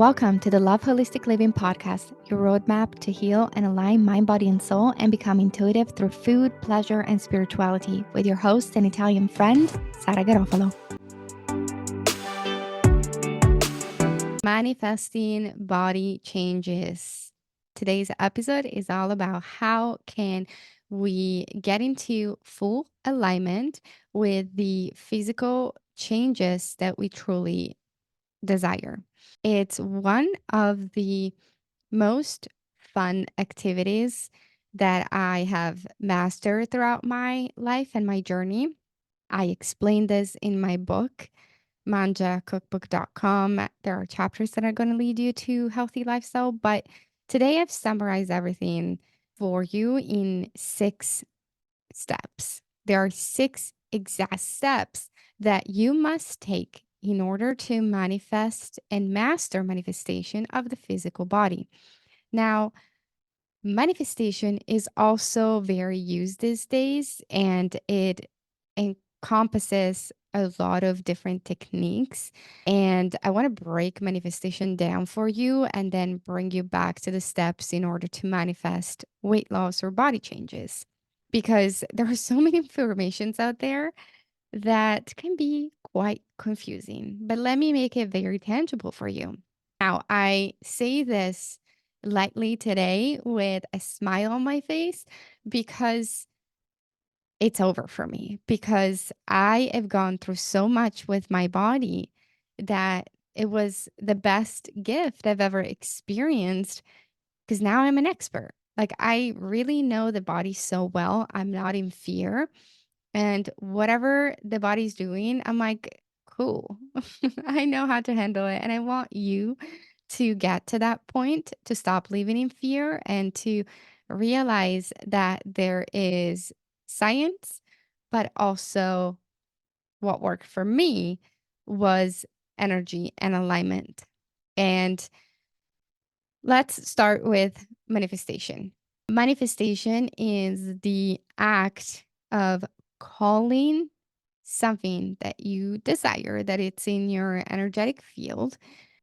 Welcome to the Love Holistic Living podcast, your roadmap to heal and align mind, body, and soul and become intuitive through food, pleasure, and spirituality with your host and Italian friend, Sara Garofalo. Manifesting body changes. Today's episode is all about how can we get into full alignment with the physical changes that we truly desire. It's one of the most fun activities that I have mastered throughout my life and my journey. I explain this in my book, mangiacookbook.com. There are chapters that are going to lead you to healthy lifestyle, but today I've summarized everything for you in 6 steps. There are 6 exact steps that you must take in order to manifest and master manifestation of the physical body. Now, manifestation is also very used these days, and it encompasses a lot of different techniques. And I want to break manifestation down for you and then bring you back to the steps in order to manifest weight loss or body changes. Because there are so many informations out there that can be quite confusing. But let me make it very tangible for you. Now, I say this lightly today with a smile on my face because it's over for me, because I have gone through so much with my body that it was the best gift I've ever experienced because now I'm an expert. Like, I really know the body so well. I'm not in fear. And whatever the body's doing, I'm like, cool. I know how to handle it. And I want you to get to that point, to stop living in fear and to realize that there is science, but also what worked for me was energy and alignment. And let's start with manifestation. Manifestation is the act of calling something that you desire, that it's in your energetic field,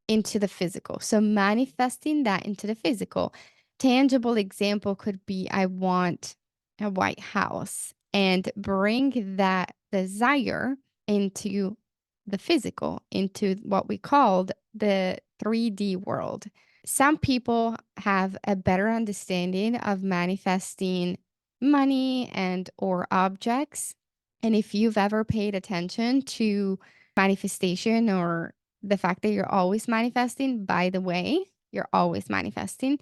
into the physical. So manifesting that into the physical. Tangible example could be I want a white house, and bring that desire into the physical, into what we called the 3D world. Some people have a better understanding of manifesting money and or objects. And if you've ever paid attention to manifestation or the fact that you're always manifesting, by the way, you're always manifesting.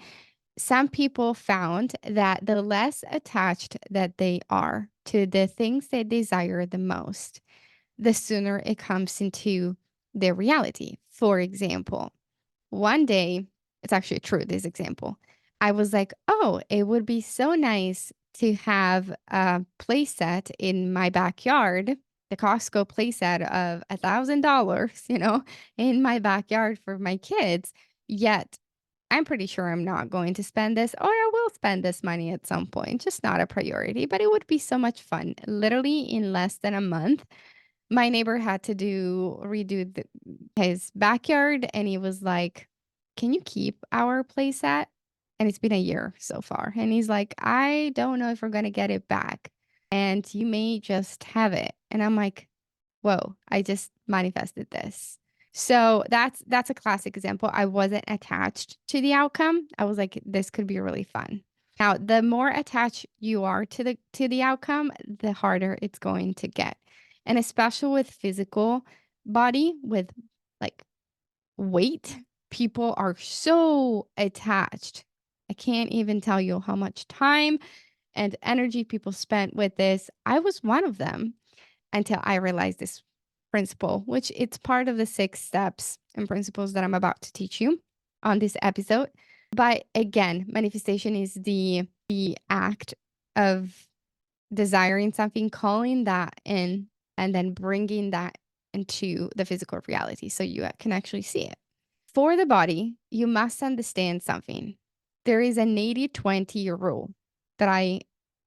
Some people found that the less attached that they are to the things they desire the most, the sooner it comes into their reality. For example, one day, it's actually true, this example. I was like, oh, it would be so nice to have a playset in my backyard, the Costco playset of $1,000, in my backyard for my kids. Yet I'm pretty sure I'm not going to spend this, or I will spend this money at some point, just not a priority, but it would be so much fun. Literally in less than a month, my neighbor had to redo his backyard, and he was like, "Can you keep our playset?" And it's been a year so far. And he's like, "I don't know if we're gonna get it back, and you may just have it." And I'm like, "Whoa, I just manifested this." So that's a classic example. I wasn't attached to the outcome. I was like, this could be really fun. Now, the more attached you are to the outcome, the harder it's going to get. And especially with physical body, with like weight, people are so attached. I can't even tell you how much time and energy people spent with this. I was one of them until I realized this principle, which it's part of the 6 steps and principles that I'm about to teach you on this episode. But again, manifestation is the act of desiring something, calling that in, and then bringing that into the physical reality so you can actually see it. For the body, you must understand something. There is an 80-20 rule that I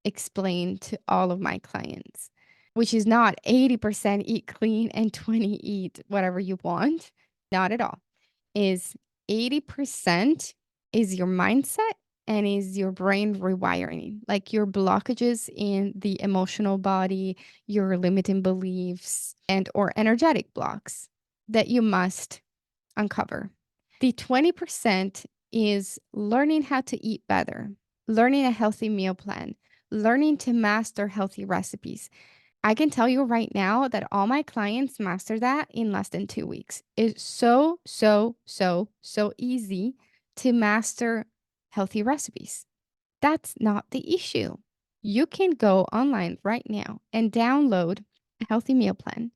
explain to all of my clients, which is not 80% eat clean and 20 eat whatever you want. Not at all. Is 80% is your mindset and is your brain rewiring, like your blockages in the emotional body, your limiting beliefs, and or energetic blocks that you must uncover. The 20% is learning how to eat better, learning a healthy meal plan, learning to master healthy recipes. I can tell you right now that all my clients master that in less than 2 weeks. It's so, so, so, so easy to master healthy recipes. That's not the issue. You can go online right now and download a healthy meal plan.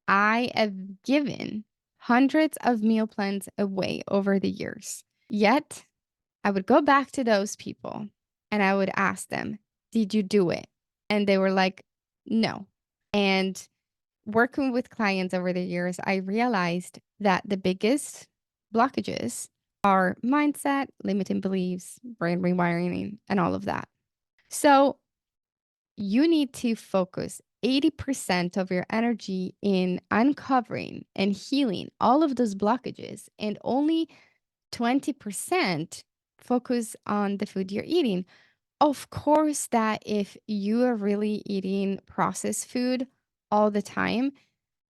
I have given hundreds of meal plans away over the years. Yet, I would go back to those people and I would ask them, "Did you do it?" And they were like, "No." And working with clients over the years, I realized that the biggest blockages are mindset, limiting beliefs, brain rewiring, and all of that. So you need to focus 80% of your energy in uncovering and healing all of those blockages, and only 20% focus on the food you're eating. Of course, that if you are really eating processed food all the time,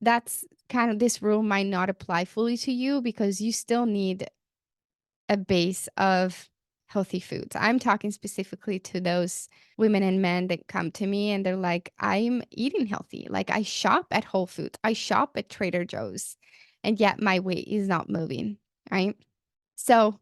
that's kind of this rule might not apply fully to you because you still need a base of healthy foods. I'm talking specifically to those women and men that come to me and they're like, I'm eating healthy. Like I shop at Whole Foods, I shop at Trader Joe's, and yet my weight is not moving. Right. So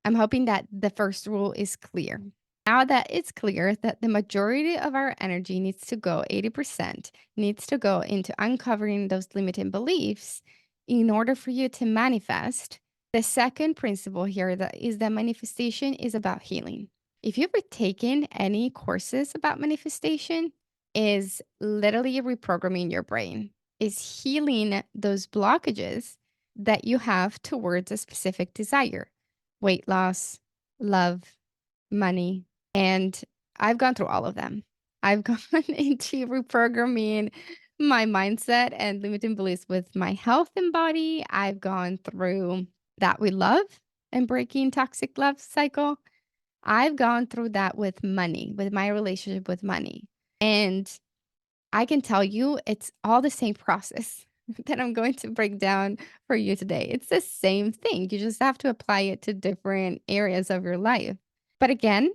I'm hoping that the first rule is clear. Now that it's clear that the majority of our energy needs to go, 80% needs to go into uncovering those limiting beliefs in order for you to manifest. The second principle here that is that manifestation is about healing. If you've ever taken any courses about manifestation, is literally reprogramming your brain, is healing those blockages that you have towards a specific desire, weight loss, love, money. And I've gone through all of them. I've gone into reprogramming my mindset and limiting beliefs with my health and body. I've gone through that with love and breaking toxic love cycle. I've gone through that with money, with my relationship with money. And I can tell you it's all the same process that I'm going to break down for you today. It's the same thing. You just have to apply it to different areas of your life. But again,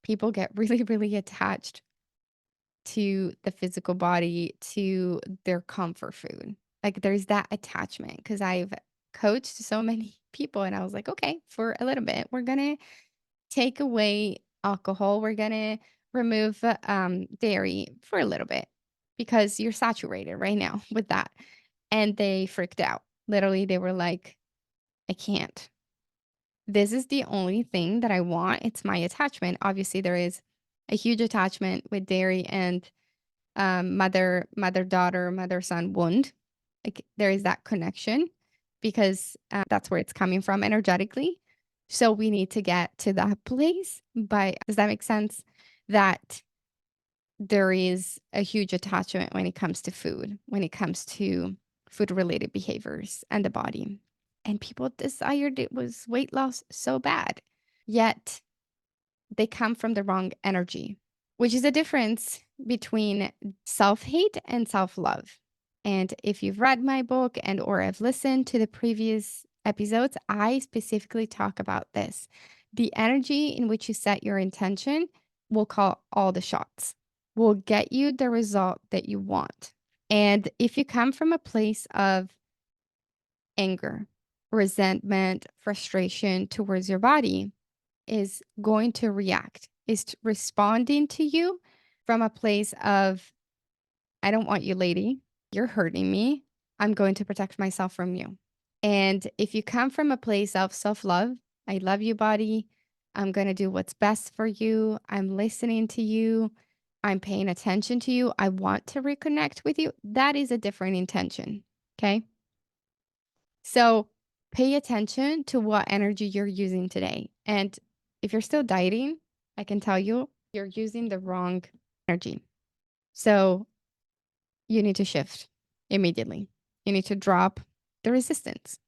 people get really, really attached to the physical body, to their comfort food. Like there's that attachment because I've coached so many people and I was like, okay, for a little bit, we're going to take away alcohol. We're going to remove dairy for a little bit because you're saturated right now with that. And they freaked out. Literally, they were like, I can't. This is the only thing that I want. It's my attachment. Obviously, there is a huge attachment with dairy and mother-daughter, mother-son wound. Like there is that connection because that's where it's coming from energetically. So we need to get to that place. But does that make sense? That there is a huge attachment when it comes to food, when it comes to food-related behaviors and the body. And people desired it was weight loss so bad, yet they come from the wrong energy, which is the difference between self-hate and self-love. And if you've read my book and or have listened to the previous episodes, I specifically talk about this. The energy in which you set your intention will call all the shots, will get you the result that you want. And if you come from a place of anger, resentment, frustration towards your body, is going to react, is responding to you from a place of, I don't want you, lady. You're hurting me. I'm going to protect myself from you. And if you come from a place of self love, I love you, body. I'm going to do what's best for you. I'm listening to you. I'm paying attention to you. I want to reconnect with you. That is a different intention. Okay. So pay attention to what energy you're using today. And if you're still dieting, I can tell you, you're using the wrong energy. So you need to shift immediately. You need to drop the resistance.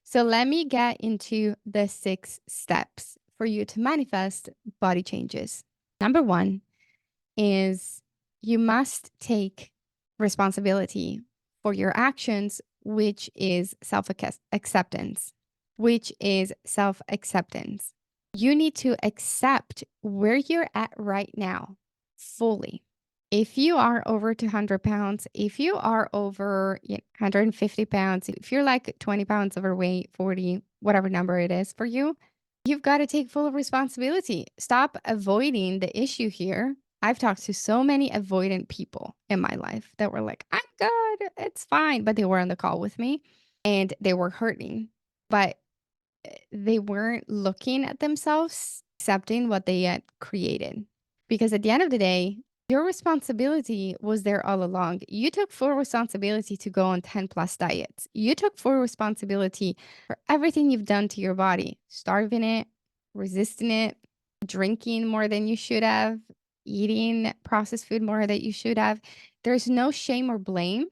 So let me get into the 6 steps for you to manifest body changes. Number 1 is you must take responsibility for your actions, which is self-acceptance, You need to accept where you're at right now fully. If you are over 200 pounds, if you are over 150 pounds, if you're like 20 pounds overweight, 40, whatever number it is for you, you've got to take full responsibility. Stop avoiding the issue here. I've talked to so many avoidant people in my life that were like, I'm good, it's fine. But they were on the call with me and they were hurting. But they weren't looking at themselves, accepting what they had created. Because at the end of the day, your responsibility was there all along. You took full responsibility to go on 10 plus diets. You took full responsibility for everything you've done to your body, starving it, resisting it, drinking more than you should have, eating processed food more than you should have. There's no shame or blame.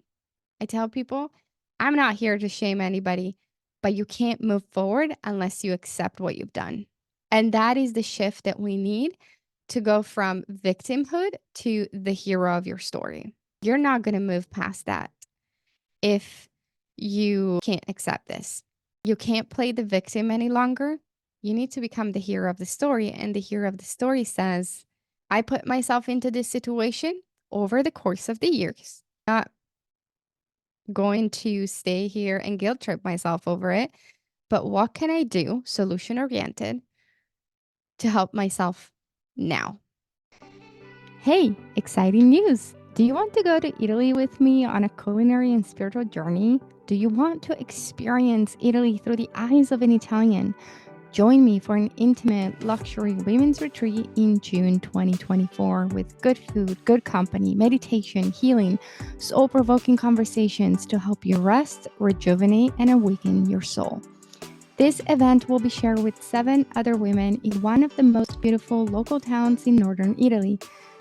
I tell people, I'm not here to shame anybody, but you can't move forward unless you accept what you've done. And that is the shift that we need to go from victimhood to the hero of your story. You're not going to move past that if you can't accept this. You can't play the victim any longer. You need to become the hero of the story. And the hero of the story says, I put myself into this situation over the course of the years, not going to stay here and guilt trip myself over it. But what can I do, solution oriented, to help myself now? Hey, exciting news! Do you want to go to Italy with me on a culinary and spiritual journey? Do you want to experience Italy through the eyes of an Italian? Join me for an intimate luxury women's retreat in June 2024 with good food, good company, meditation, healing, soul provoking conversations to help you rest, rejuvenate, and awaken your soul. This event will be shared with 7 other women in one of the most beautiful local towns in northern Italy.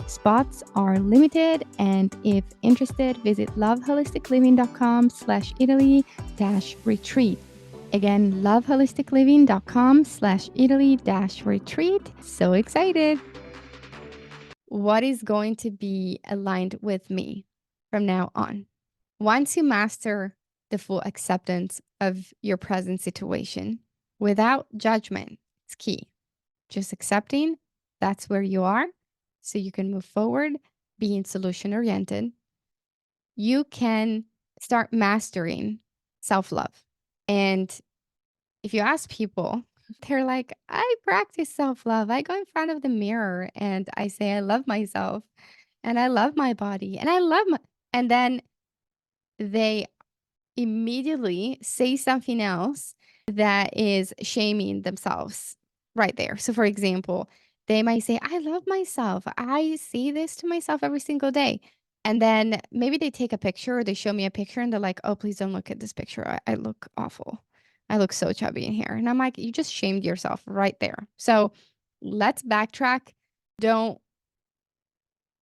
Spots are limited, and if interested, visit loveholisticliving.com/Italy-retreat. Again, loveholisticliving.com/Italy-retreat. So excited. What is going to be aligned with me from now on? Once you master the full acceptance of your present situation without judgment, it's key. Just accepting that's where you are so you can move forward, being solution oriented. You can start mastering self love. And if you ask people, they're like, I practice self love. I go in front of the mirror and I say, I love myself and I love my body and I love my, and then they immediately say something else that is shaming themselves right there. So, for example, they might say, I love myself. I say this to myself every single day. And then maybe they take a picture or they show me a picture and they're like, oh, please don't look at this picture. I look awful. I look so chubby in here. And I'm like, you just shamed yourself right there. So let's backtrack. Don't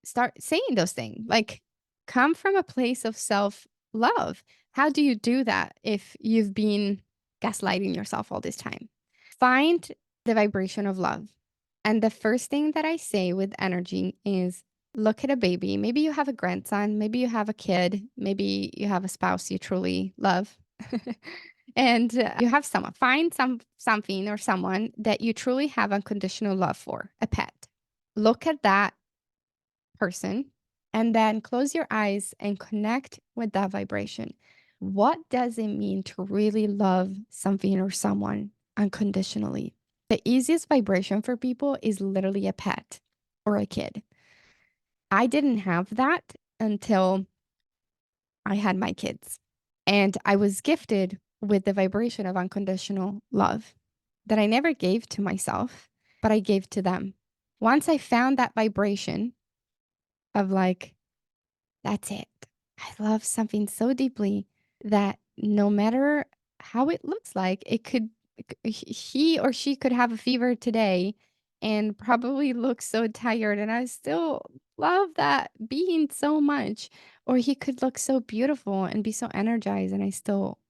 start saying those things. Like, come from a place of self love. How do you do that if you've been gaslighting yourself all this time? Find the vibration of love. And the first thing that I say with energy is look at a baby. Maybe you have a grandson, maybe you have a kid, maybe you have a spouse you truly love. And you have someone, find something or someone that you truly have unconditional love for, a pet. Look at that person and then close your eyes and connect with that vibration. What does it mean to really love something or someone unconditionally? The easiest vibration for people is literally a pet or a kid. I didn't have that until I had my kids. And I was gifted with the vibration of unconditional love that I never gave to myself, but I gave to them. Once I found that vibration of like, that's it. I love something so deeply that no matter how it looks like, it could, he or she could have a fever today and probably look so tired. And I still love that being so much. Or he could look so beautiful and be so energized. And I still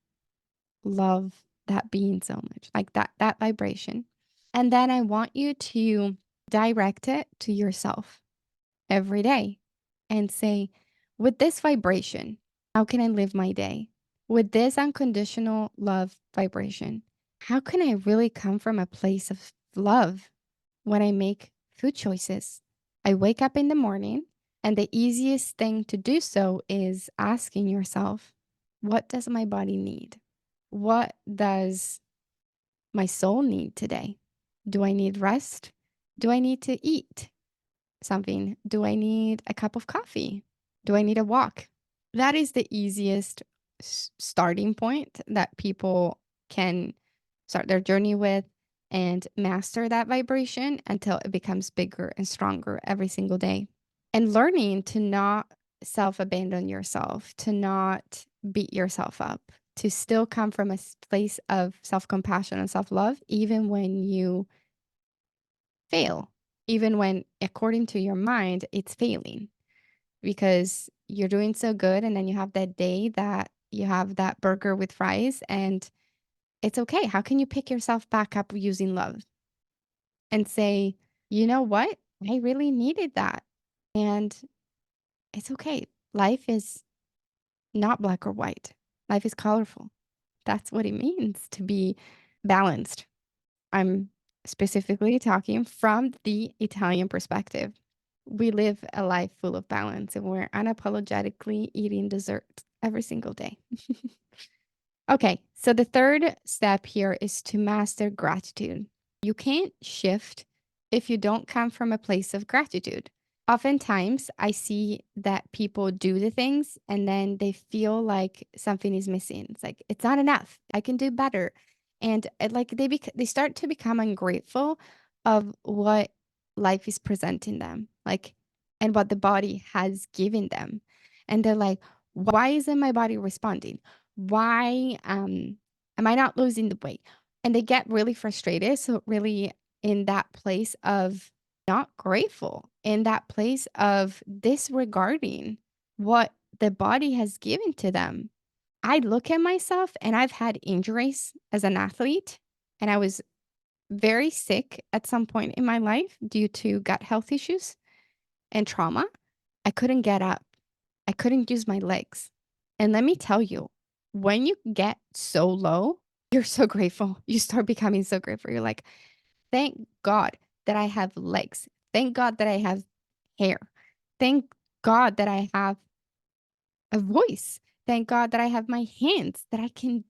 love that being so much, like that vibration. And then I want you to direct it to yourself every day and say, with this vibration, how can I live my day? With this unconditional love vibration, how can I really come from a place of love when I make food choices? I wake up in the morning, and the easiest thing to do so is asking yourself, what does my body need? What does my soul need today? Do I need rest? Do I need to eat something? Do I need a cup of coffee? Do I need a walk? That is the easiest starting point that people can start their journey with and master that vibration until it becomes bigger and stronger every single day. And learning to not self abandon yourself, to not beat yourself up, to still come from a place of self compassion and self love, even when you fail, even when, according to your mind, it's failing because you're doing so good. And then you have that day that you have that burger with fries and it's okay. How can you pick yourself back up using love and say, you know what? I really needed that. And it's okay. Life is not black or white, life is colorful. That's what it means to be balanced. I'm specifically talking from the Italian perspective. We live a life full of balance and we're unapologetically eating dessert every single day. Okay, so the third step here is to master gratitude. You can't shift if you don't come from a place of gratitude. Oftentimes, I see that people do the things and then they feel like something is missing. It's like it's not enough. I can do better, and like they start to become ungrateful of what life is presenting them, like and what the body has given them, and they're like, "Why isn't my body responding? Why am I not losing the weight?" And they get really frustrated. So really in that place of not grateful, in that place of disregarding what the body has given to them. I look at myself and I've had injuries as an athlete, and I was very sick at some point in my life due to gut health issues and trauma. I couldn't get up. I couldn't use my legs. And let me tell you, when you get so low, you're so grateful. You start becoming so grateful. You're like, thank God that I have legs. Thank God that I have hair. Thank God that I have a voice. Thank God that I have my hands, that I can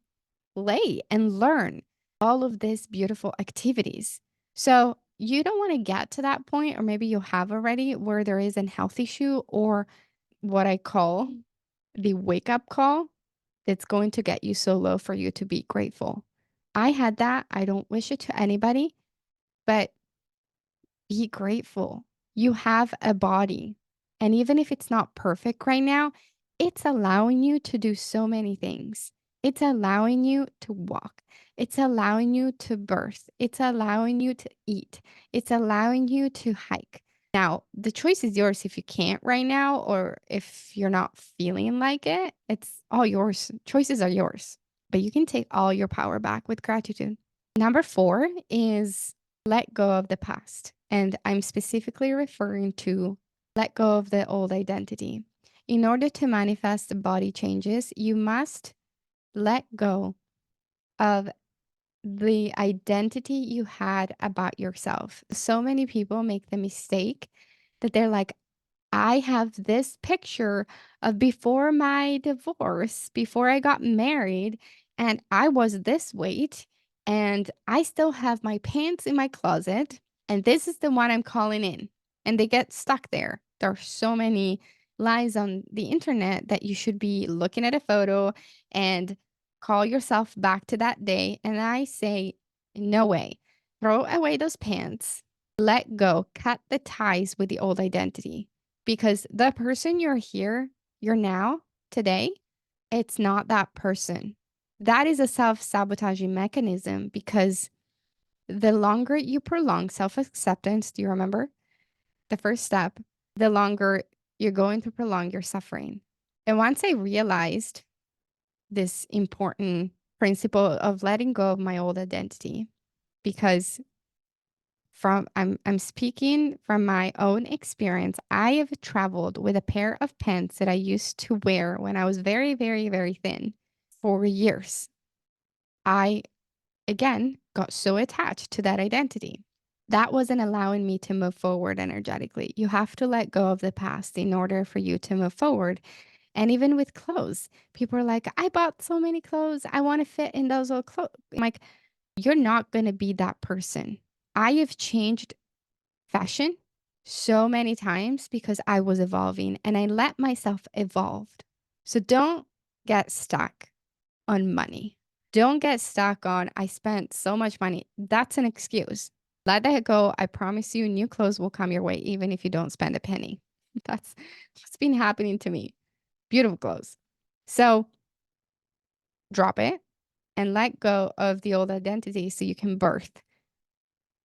play and learn all of these beautiful activities. So you don't want to get to that point, or maybe you have already, where there is a health issue or what I call the wake up call that's going to get you so low for you to be grateful. I had that. I don't wish it to anybody, but be grateful. You have a body. And even if it's not perfect right now, it's allowing you to do so many things. It's allowing you to walk. It's allowing you to birth. It's allowing you to eat. It's allowing you to hike. Now, the choice is yours if you can't right now or if you're not feeling like it. It's all yours. Choices are yours, but you can take all your power back with gratitude. Number four is let go of the past. And I'm specifically referring to let go of the old identity. In order to manifest the body changes, you must let go of the identity you had about yourself. So many people make the mistake that they're like, I have this picture of before my divorce, before I got married, and I was this weight, and I still have my pants in my closet, and this is the one I'm calling in. And they get stuck there. There are so many lies on the internet that you should be looking at a photo and call yourself back to that day. And I say, no way. Throw away those pants, let go, cut the ties with the old identity because the person you're now, today, it's not that person. That is a self sabotaging mechanism because the longer you prolong self acceptance, do you remember? The first step, the longer you're going to prolong your suffering. And once I realized this important principle of letting go of my old identity because I'm speaking from my own experience. I have traveled with a pair of pants that I used to wear when I was very, very, very thin for years. I again got so attached to that identity. That wasn't allowing me to move forward energetically. You have to let go of the past in order for you to move forward. And even with clothes, people are like, I bought so many clothes. I want to fit in those old clothes. I'm like, you're not going to be that person. I have changed fashion so many times because I was evolving and I let myself evolve. So don't get stuck on money. Don't get stuck on, I spent so much money. That's an excuse. Let that go. I promise you, new clothes will come your way, even if you don't spend a penny. That's what's been happening to me. Beautiful clothes. So drop it and let go of the old identity so you can birth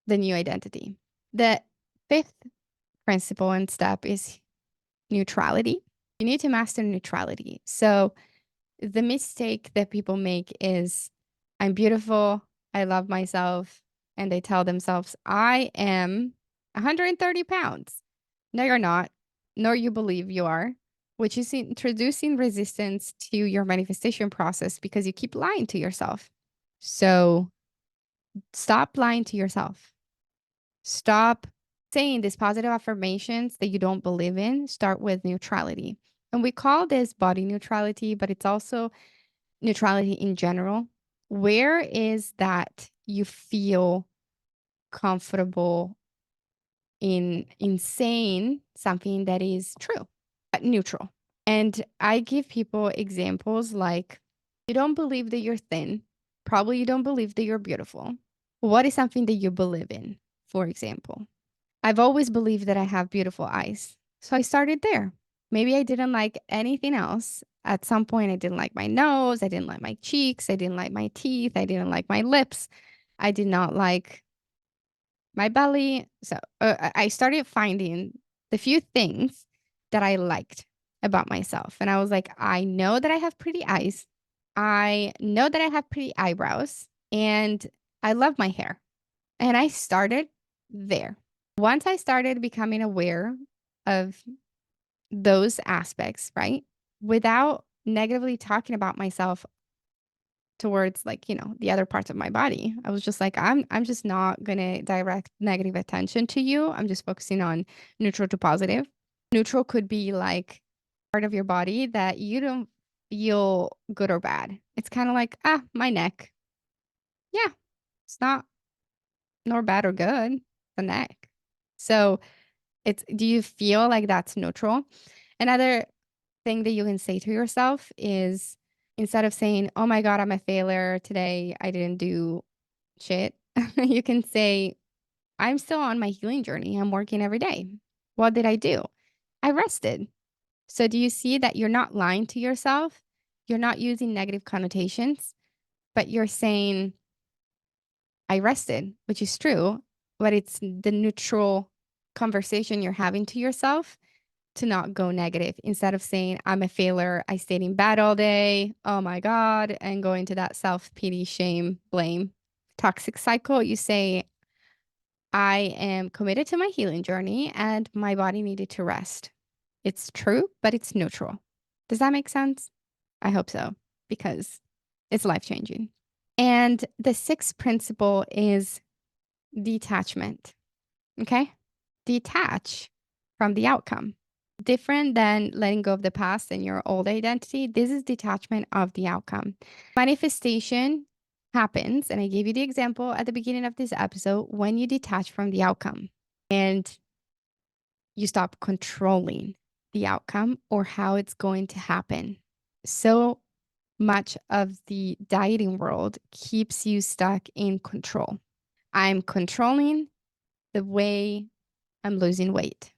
the new identity. The fifth principle and step is neutrality. You need to master neutrality. So the mistake that people make is I'm beautiful, I love myself, and they tell themselves, I am 130 pounds. No, you're not, nor you believe you are, which is introducing resistance to your manifestation process because you keep lying to yourself. So stop lying to yourself. Stop saying these positive affirmations that you don't believe in. Start with neutrality. And we call this body neutrality, but it's also neutrality in general. Where is that you feel comfortable in saying something that is true, but neutral? And I give people examples like you don't believe that you're thin. Probably you don't believe that you're beautiful. What is something that you believe in, for example? I've always believed that I have beautiful eyes. So I started there. Maybe I didn't like anything else. At some point, I didn't like my nose. I didn't like my cheeks. I didn't like my teeth. I didn't like my lips. I did not like my belly. So I started finding the few things that I liked about myself. And I was like, I know that I have pretty eyes. I know that I have pretty eyebrows. And I love my hair. And I started there. Once I started becoming aware of those aspects, right? Without negatively talking about myself towards like, the other parts of my body. I was just like, I'm just not gonna direct negative attention to you. I'm just focusing on neutral to positive. Neutral could be like part of your body that you don't feel good or bad. It's kind of like, my neck. Yeah, it's not nor bad or good, the neck. So do you feel like that's neutral? Another thing that you can say to yourself is instead of saying, oh my God, I'm a failure today, I didn't do shit, you can say, I'm still on my healing journey. I'm working every day. What did I do? I rested. So do you see that you're not lying to yourself? You're not using negative connotations, but you're saying, I rested, which is true, but it's the neutral conversation you're having to yourself to not go negative instead of saying, I'm a failure. I stayed in bed all day. Oh my God. And go into that self pity, shame, blame, toxic cycle. You say, I am committed to my healing journey and my body needed to rest. It's true, but it's neutral. Does that make sense? I hope so, because it's life changing. And the sixth principle is detachment. Okay. Detach from the outcome. Different than letting go of the past and your old identity, this is detachment of the outcome. Manifestation happens, and I gave you the example at the beginning of this episode when you detach from the outcome and you stop controlling the outcome or how it's going to happen. So much of the dieting world keeps you stuck in control. I'm controlling the way I'm losing weight.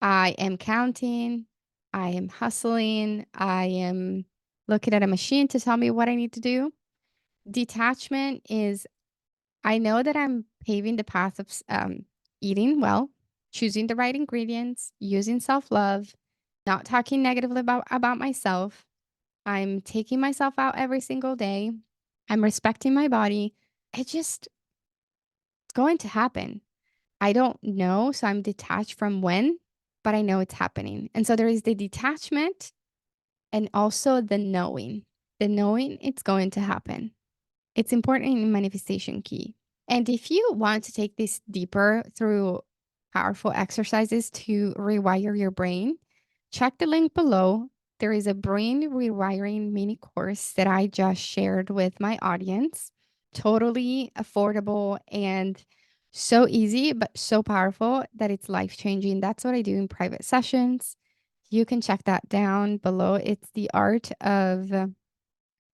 I am counting. I am hustling. I am looking at a machine to tell me what I need to do. Detachment is I know that I'm paving the path of eating well, choosing the right ingredients, using self love, not talking negatively about myself. I'm taking myself out every single day. I'm respecting my body. It's going to happen. I don't know. So I'm detached from when, but I know it's happening. And so there is the detachment and also the knowing. The knowing it's going to happen. It's important in manifestation key. And if you want to take this deeper through powerful exercises to rewire your brain, check the link below. There is a brain rewiring mini course that I just shared with my audience. Totally affordable and so easy, but so powerful that it's life changing. That's what I do in private sessions. You can check that down below. It's the art of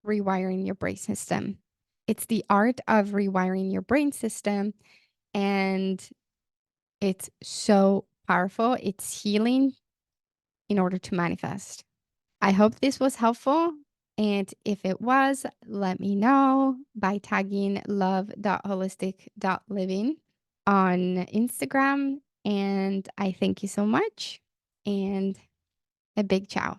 rewiring your brain system. It's the art of rewiring your brain system. And it's so powerful. It's healing in order to manifest. I hope this was helpful. And if it was, let me know by tagging love.holistic.living on Instagram. And I thank you so much. And a big ciao.